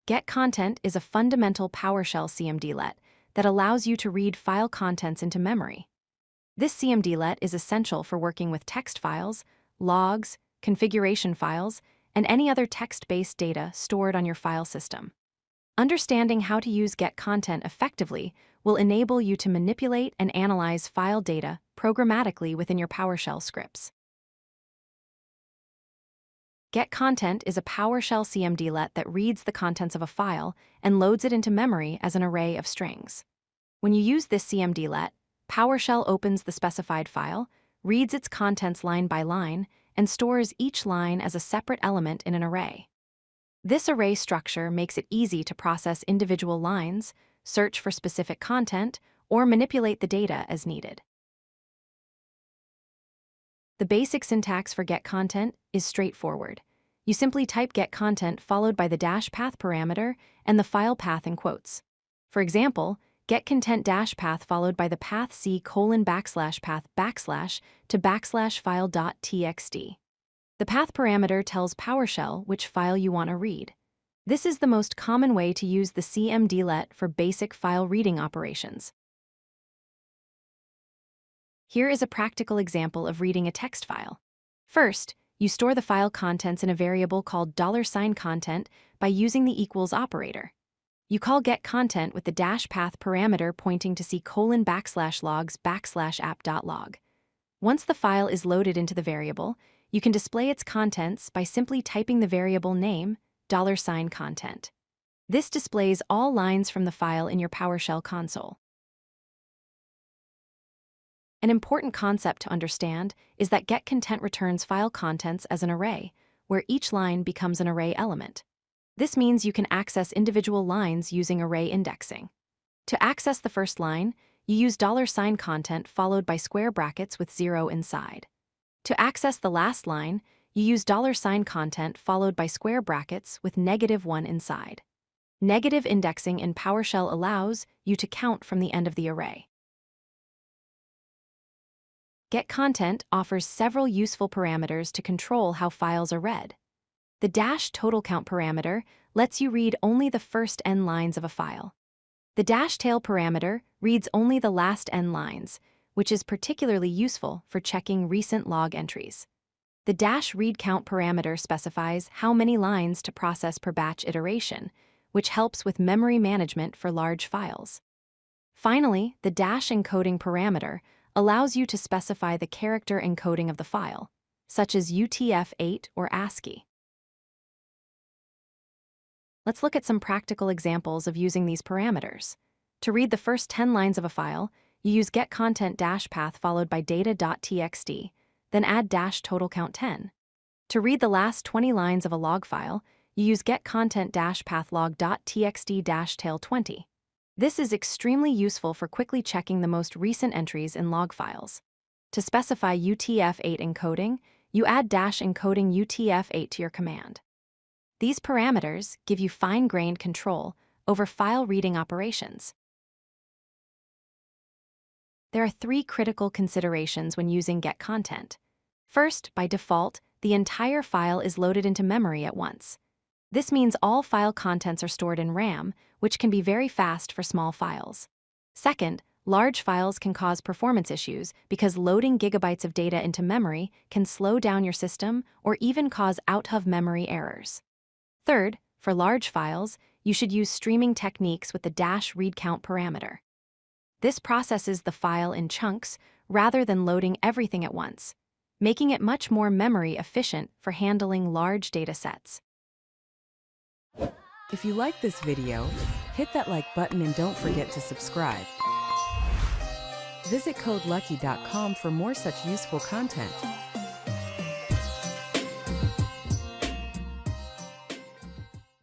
getContent is a fundamental PowerShell cmdlet that allows you to read file contents into memory. This cmdlet is essential for working with text files, logs, configuration files, and any other text-based data stored on your file system. Understanding how to use getContent effectively will enable you to manipulate and analyze file data programmatically within your PowerShell scripts. getContent is a PowerShell cmdlet that reads the contents of a file and loads it into memory as an array of strings. When you use this cmdlet, PowerShell opens the specified file, reads its contents line by line, and stores each line as a separate element in an array. This array structure makes it easy to process individual lines, search for specific content, or manipulate the data as needed. The basic syntax for getContent is straightforward. You simply type getContent followed by the -path parameter and the file path in quotes. For example, getContent-path followed by the path c:\path to /file.txt. The path parameter tells PowerShell which file you want to read. This is the most common way to use the cmdlet for basic file reading operations. Here is a practical example of reading a text file. First, you store the file contents in a variable called $content by using the equals operator. You call getContent with the -path parameter pointing to c:\logs \app.log. Once the file is loaded into the variable, you can display its contents by simply typing the variable name, $content. This displays all lines from the file in your PowerShell console. An important concept to understand is that getContent returns file contents as an array, where each line becomes an array element. This means you can access individual lines using array indexing. To access the first line, you use $content followed by square brackets with 0 inside. To access the last line, you use $content followed by square brackets with -1 inside. Negative indexing in PowerShell allows you to count from the end of the array. getContent offers several useful parameters to control how files are read. The -TotalCount parameter lets you read only the first n lines of a file. The -tail parameter reads only the last n lines, which is particularly useful for checking recent log entries. The -ReadCount parameter specifies how many lines to process per batch iteration, which helps with memory management for large files. Finally, the -Encoding parameter allows you to specify the character encoding of the file, such as UTF-8 or ASCII. Let's look at some practical examples of using these parameters. To read the first 10 lines of a file, you use getContent-path followed by data.txt, then add -TotalCount10. To read the last 20 lines of a log file, you use getContent-path log.txt-tail20. This is extremely useful for quickly checking the most recent entries in log files. To specify UTF-8 encoding, you add -encoding UTF-8 to your command. These parameters give you fine-grained control over file reading operations. There are 3 critical considerations when using getContent. First, by default, the entire file is loaded into memory at once. This means all file contents are stored in RAM, which can be very fast for small files. Second, large files can cause performance issues because loading gigabytes of data into memory can slow down your system or even cause out-of-memory errors. Third, for large files, you should use streaming techniques with the -ReadCount parameter. This processes the file in chunks rather than loading everything at once, making it much more memory efficient for handling large data sets. If you like this video, hit that like button and don't forget to subscribe. Visit codelucky.com for more such useful content.